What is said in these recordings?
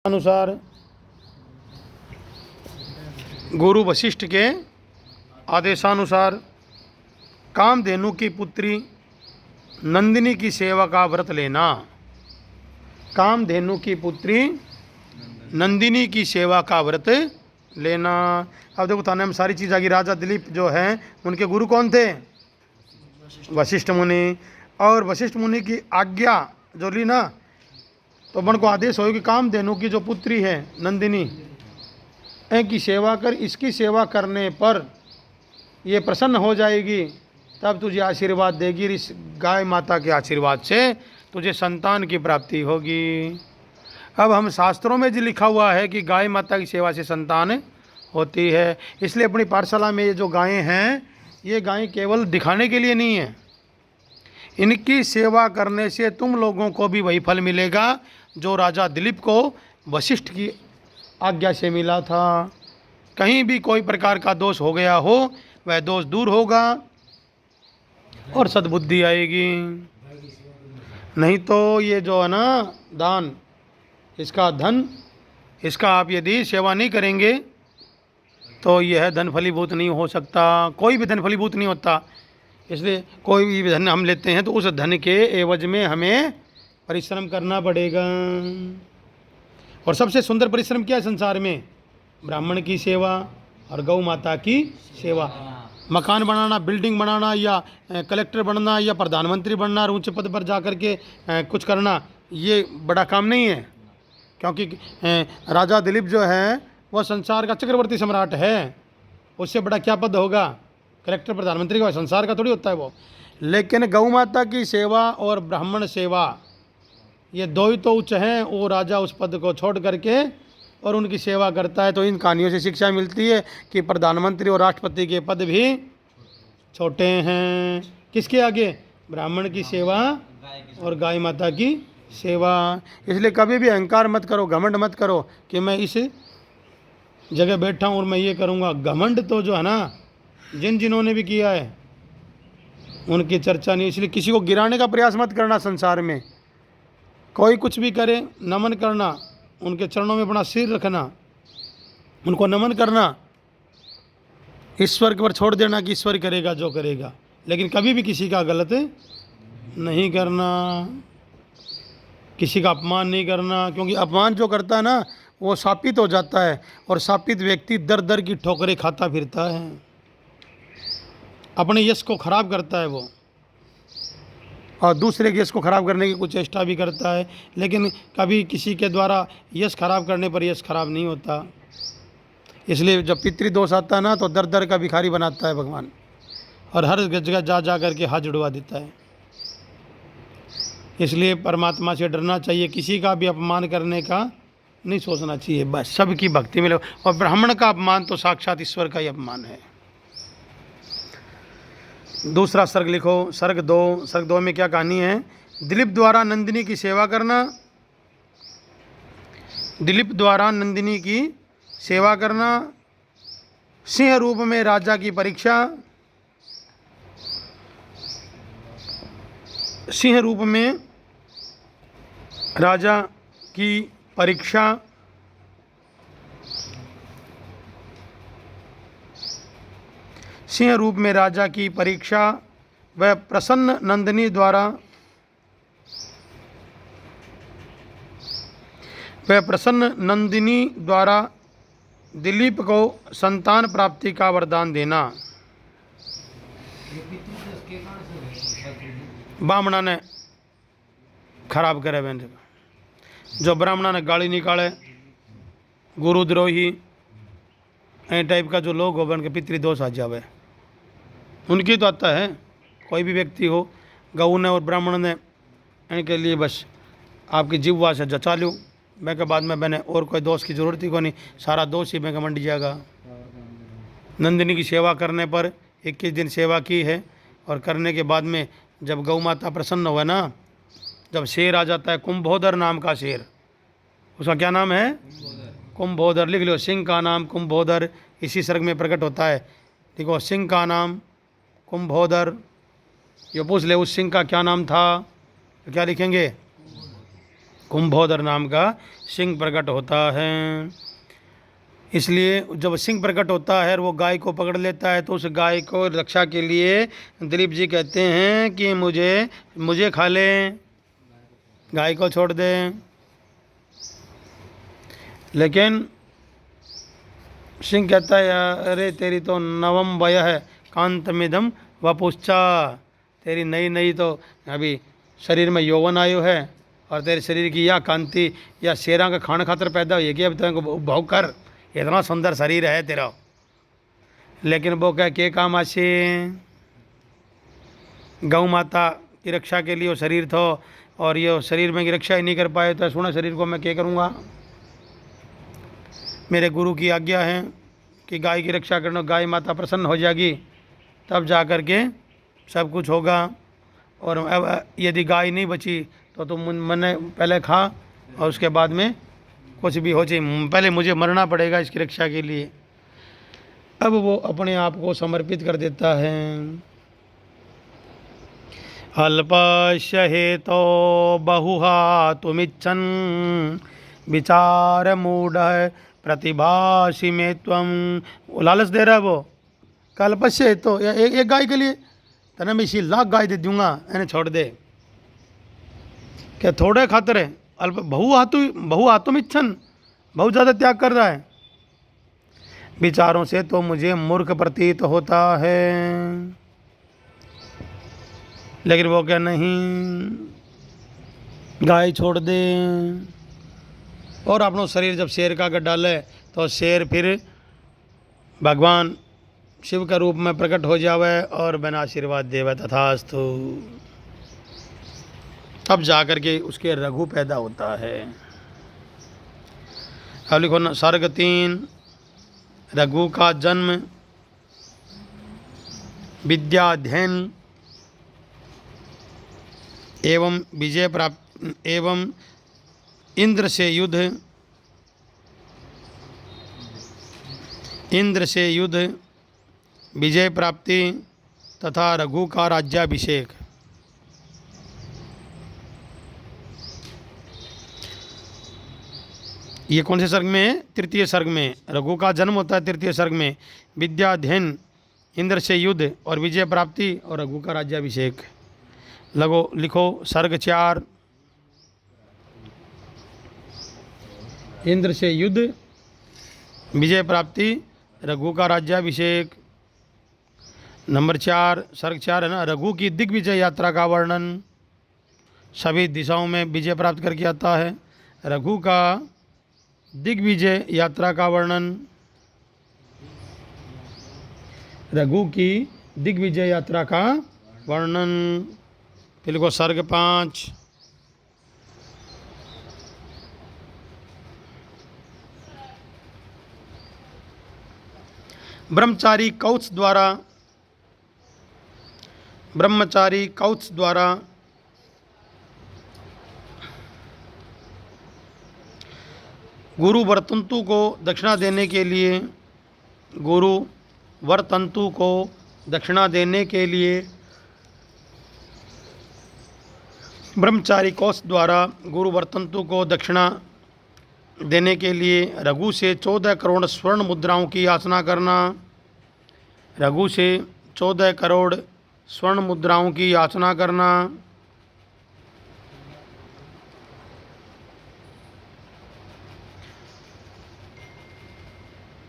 अनुसार गुरु वशिष्ठ के आदेशानुसार कामधेनु की पुत्री नंदिनी की सेवा का व्रत लेना। कामधेनु की पुत्री नंदिनी की सेवा का व्रत लेना। अब देखो थाने में सारी चीज़ आ गई। राजा दिलीप जो हैं उनके गुरु कौन थे? वशिष्ठ मुनि। और वशिष्ठ मुनि की आज्ञा जो ली ना, तो मन को आदेश हो कि कामधेनु की जो पुत्री है नंदिनी की सेवा कर, इसकी सेवा करने पर ये प्रसन्न हो जाएगी, तब तुझे आशीर्वाद देगी। इस गाय माता के आशीर्वाद से तुझे संतान की प्राप्ति होगी। अब हम शास्त्रों में जो लिखा हुआ है कि गाय माता की सेवा से संतान होती है, इसलिए अपनी पाठशाला में ये जो गायें हैं, ये गायें केवल दिखाने के लिए नहीं है। इनकी सेवा करने से तुम लोगों को भी वही फल मिलेगा जो राजा दिलीप को वशिष्ठ की आज्ञा से मिला था। कहीं भी कोई प्रकार का दोष हो गया हो, वह दोष दूर होगा और सद्बुद्धि आएगी। नहीं तो ये जो है ना दान, इसका धन, इसका आप यदि सेवा नहीं करेंगे तो यह धन फलीभूत नहीं हो सकता। कोई भी धन फलीभूत नहीं होता। इसलिए कोई भी धन हम लेते हैं तो उस धन के एवज में हमें परिश्रम करना पड़ेगा। और सबसे सुंदर परिश्रम क्या है संसार में? ब्राह्मण की सेवा और गौ माता की सेवा। मकान बनाना, बिल्डिंग बनाना, या कलेक्टर बनना, या प्रधानमंत्री बनना और ऊंचे पद पर जा कर के कुछ करना, ये बड़ा काम नहीं है। क्योंकि राजा दिलीप जो है वह संसार का चक्रवर्ती सम्राट है। उससे बड़ा क्या पद होगा? कलेक्टर, प्रधानमंत्री का संसार का थोड़ी होता है वो। लेकिन गौ माता की सेवा और ब्राह्मण सेवा, ये दो ही तो उच्च हैं। वो राजा उस पद को छोड़ करके और उनकी सेवा करता है। तो इन कहानियों से शिक्षा मिलती है कि प्रधानमंत्री और राष्ट्रपति के पद भी छोटे हैं। किसके आगे? ब्राह्मण की सेवा और गाय माता की सेवा। इसलिए कभी भी अहंकार मत करो, घमंड मत करो कि मैं इस जगह बैठा हूँ और मैं ये करूँगा। घमंड तो जो है ना, जिन्होंने भी किया है उनकी चर्चा नहीं। इसलिए किसी को गिराने का प्रयास मत करना। संसार में कोई कुछ भी करे, नमन करना, उनके चरणों में अपना सिर रखना, उनको नमन करना, ईश्वर के ऊपर छोड़ देना कि ईश्वर करेगा जो करेगा। लेकिन कभी भी किसी का गलत नहीं करना, किसी का अपमान नहीं करना। क्योंकि अपमान जो करता है ना, वो शापित हो जाता है। और शापित व्यक्ति दर दर की ठोकरें खाता फिरता है, अपने यश को खराब करता है वो, और दूसरे के यश को खराब करने की कुछ चेष्टा भी करता है। लेकिन कभी किसी के द्वारा यश खराब करने पर यश खराब नहीं होता। इसलिए जब पितृदोष आता है ना, तो दर दर का भिखारी बनाता है भगवान, और हर जगह जा जा करके हाथ जुड़वा देता है। इसलिए परमात्मा से डरना चाहिए, किसी का भी अपमान करने का नहीं सोचना चाहिए। बस सबकी भक्ति मिले। और ब्राह्मण का अपमान तो साक्षात ईश्वर का ही अपमान है। दूसरा सर्ग लिखो, सर्ग 2। सर्ग 2 में क्या कहानी है? दिलीप द्वारा नंदिनी की सेवा करना। दिलीप द्वारा नंदिनी की सेवा करना। सिंह रूप में राजा की परीक्षा। सिंह रूप में राजा की परीक्षा। सिंह रूप में राजा की परीक्षा। वह प्रसन्न नंदिनी द्वारा, वह प्रसन्न नंदिनी द्वारा दिलीप को संतान प्राप्ति का वरदान देना। ब्राह्मणा ने खराब करे बहन, जो ब्राह्मणा ने गाली निकाले, गुरुद्रोही ऐ टाइप का जो लोग हो, बन के पितृदोष आ जावे। उनकी तो आता है। कोई भी व्यक्ति हो, गऊ ने और ब्राह्मण ने इनके लिए बस आपकी जिह्वा से जचा लूँ, मैं के बाद में मैंने और कोई दोष की ज़रूरत ही को नहीं, सारा दोष ही मैं का मंड जाएगा। नंदिनी की सेवा करने पर 21 दिन सेवा की है, और करने के बाद में जब गौ माता प्रसन्न हुआ ना, जब शेर आ जाता है, कुंभोदर नाम का शेर, उसका क्या नाम है? कुंभोदर। लिख लो, सिंह का नाम कुंभोदर इसी सर्ग में प्रकट होता है। देखो, सिंह का नाम कुंभोदर। ये पूछ ले उस सिंह का क्या नाम था, तो क्या लिखेंगे? कुंभोदर नाम का सिंह प्रकट होता है। इसलिए जब सिंह प्रकट होता है और वो गाय को पकड़ लेता है तो उस गाय को रक्षा के लिए दिलीप जी कहते हैं कि मुझे खा लें, गाय को छोड़ दें। लेकिन सिंह कहता है अरे तेरी तो नवम वय है कांतमिदम वपुश्चा, तेरी नई नई तो अभी शरीर में यौवन आयु है और तेरे शरीर की या कांति या शेरा का खान खातर पैदा हुई है कि अब तेरे को उपभोग कर, इतना सुंदर शरीर है तेरा। लेकिन वो कह के काम आसे गौ माता की रक्षा के लिए वो शरीर था और ये शरीर में की रक्षा ही नहीं कर पाए तो सुना शरीर को मैं क्या करूँगा। मेरे गुरु की आज्ञा है कि गाय की रक्षा करना, गाय माता प्रसन्न हो जाएगी तब जा कर के सब कुछ होगा। और अब यदि गाय नहीं बची तो तुम मैंने पहले खा और उसके बाद में कुछ भी हो जाए, पहले मुझे मरना पड़ेगा इसकी रक्षा के लिए। अब वो अपने आप को समर्पित कर देता है। अल्पस्य हेतो बहुहातुमिच्छन् विचार मूढ़ प्रतिभासी में त्वं, लालच दे रहा है वो। कल्पस्य हेतो एक गाय के लिए तेना मैं इसी लाख गाय दे दूंगा, इन्हें छोड़ दे। क्या थोड़े खातर है? अल्प बहुआतुमिच्छन्, बहुत ज़्यादा त्याग कर रहा है। विचारों से तो मुझे मूर्ख प्रतीत होता है। लेकिन वो क्या नहीं, गाय छोड़ दे और अपना शरीर जब शेर का कर डाले तो शेर फिर भगवान शिव के रूप में प्रकट हो जावे और बिना आशीर्वाद देवे तथास्तु। तब जाकर के उसके रघु पैदा होता है। अब लिखो ना, सर्ग 3, रघु का जन्म, विद्याध्ययन एवं विजय प्राप्त एवं इंद्र से युद्ध विजय प्राप्ति तथा रघु का राज्याभिषेक। ये कौन से सर्ग में है? तृतीय सर्ग में। रघु का जन्म होता है तृतीय सर्ग में, विद्याध्ययन, इंद्र से युद्ध और विजय प्राप्ति और रघु का राज्याभिषेक। लिखो सर्ग 4, इंद्र से युद्ध, विजय प्राप्ति, रघु का राज्याभिषेक। नंबर 4, सर्ग 4 है ना, रघु की दिग्विजय यात्रा का वर्णन, सभी दिशाओं में विजय प्राप्त करके आता है। रघु का दिग्विजय यात्रा का वर्णन, रघु की दिग्विजय यात्रा का वर्णन। फिर को सर्ग 5, ब्रह्मचारी कौत्स द्वारा गुरु वरतंतु को दक्षिणा देने के लिए ब्रह्मचारी कौत्स द्वारा गुरु वरतंतु को दक्षिणा देने के लिए रघु से 14 करोड़ स्वर्ण मुद्राओं की याचना करना। रघु से 14 करोड़ स्वर्ण मुद्राओं की याचना करना।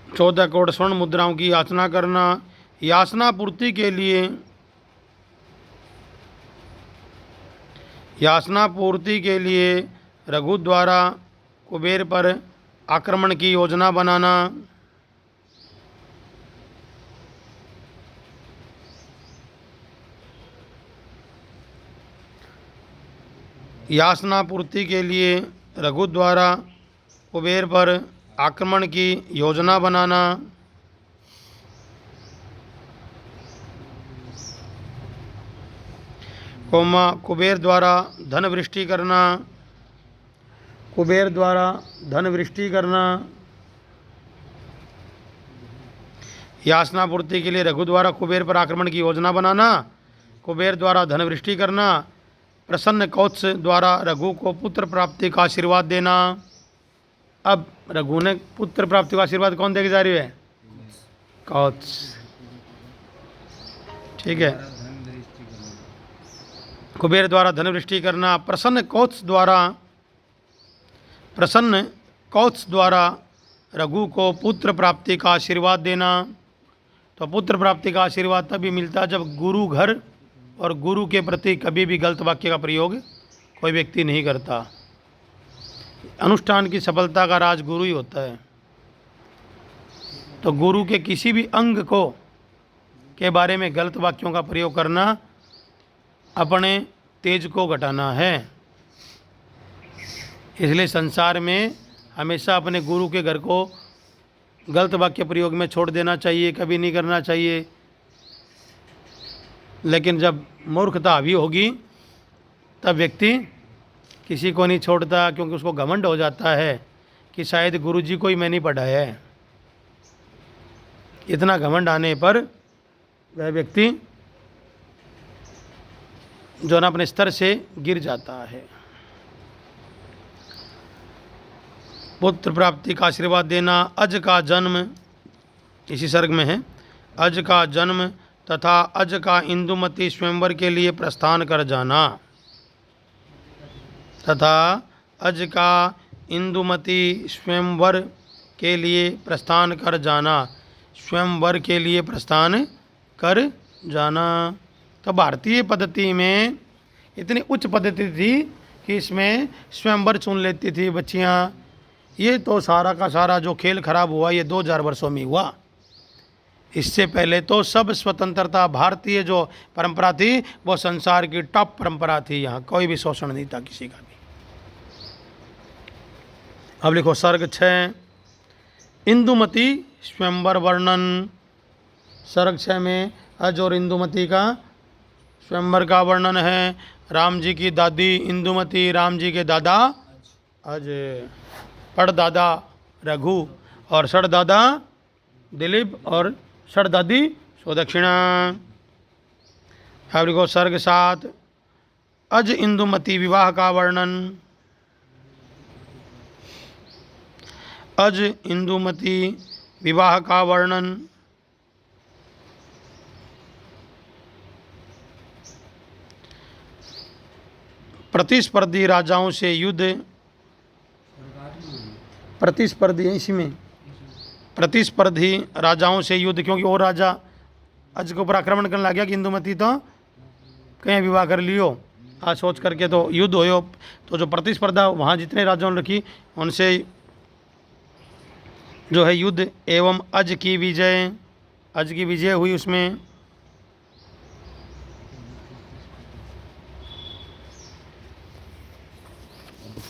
चौदह करोड़ स्वर्ण मुद्राओं की याचना करना। याचना पूर्ति के लिए रघु द्वारा कुबेर पर आक्रमण की योजना बनाना। याचना पूर्ति के लिए रघु द्वारा कुबेर पर आक्रमण की योजना बनाना। कुबेर द्वारा धन वृष्टि करना। याचना पूर्ति के लिए रघु द्वारा कुबेर पर आक्रमण की योजना बनाना, कुबेर द्वारा धन वृष्टि करना, प्रसन्न कौत्स द्वारा रघु को पुत्र प्राप्ति का आशीर्वाद देना। अब रघु ने पुत्र प्राप्ति का आशीर्वाद कौन देके जा रही है? कौत्स। ठीक है। कुबेर द्वारा धनवृष्टि करना। प्रसन्न कौत्स द्वारा रघु को पुत्र प्राप्ति का आशीर्वाद देना। तो पुत्र प्राप्ति का आशीर्वाद तभी मिलता है जब गुरु घर और गुरु के प्रति कभी भी गलत वाक्य का प्रयोग कोई व्यक्ति नहीं करता। अनुष्ठान की सफलता का राज गुरु ही होता है। तो गुरु के किसी भी अंग को के बारे में गलत वाक्यों का प्रयोग करना अपने तेज को घटाना है। इसलिए संसार में हमेशा अपने गुरु के घर को गलत वाक्य प्रयोग में छोड़ देना चाहिए, कभी नहीं करना चाहिए। लेकिन जब मूर्खता हावी होगी तब व्यक्ति किसी को नहीं छोड़ता, क्योंकि उसको घमंड हो जाता है कि शायद गुरु जी को ही मैं नहीं पढ़ाया है। इतना घमंड आने पर वह व्यक्ति जो ना अपने स्तर से गिर जाता है। पुत्र प्राप्ति का आशीर्वाद देना। अज का जन्म, इसी सर्ग में है, अज का जन्म तथा अज का इंदुमती स्वयंवर के लिए प्रस्थान कर जाना। तथा अज का इंदुमती स्वयंवर के लिए प्रस्थान कर जाना। स्वयंवर के लिए प्रस्थान कर जाना। तो भारतीय पद्धति में इतनी उच्च पद्धति थी कि इसमें स्वयंवर चुन लेती थी बच्चियाँ। ये तो सारा का सारा जो खेल खराब हुआ ये 2000 वर्षों में हुआ। इससे पहले तो सब स्वतंत्रता, भारतीय जो परंपरा थी वो संसार की टॉप परंपरा थी। यहाँ कोई भी शोषण नहीं था किसी का भी। अब लिखो सर्ग 6, इंदुमती स्वयंवर वर्णन। सर्ग 6 में अज और इंदुमती का स्वयंवर का वर्णन है। राम जी की दादी इंदुमती, राम जी के दादा अज, पड़दादा रघु और षड़दादा दिलीप और षड़दादी सुदक्षिणा। अब लिखो सर्ग 7, अज इंदुमती विवाह का वर्णन। अज इंदुमती विवाह का वर्णन। प्रतिस्पर्धी राजाओं से युद्ध। प्रतिस्पर्धी इसी में प्रतिस्पर्धी राजाओं से युद्ध, क्योंकि वो राजा अज के ऊपर आक्रमण करने लग गया कि इंदुमती तो कहीं विवाह कर लियो, आज सोच करके तो युद्ध हो। तो जो प्रतिस्पर्धा वहाँ जितने राजाओं ने रखी उनसे जो है युद्ध एवं अज की विजय हुई उसमें।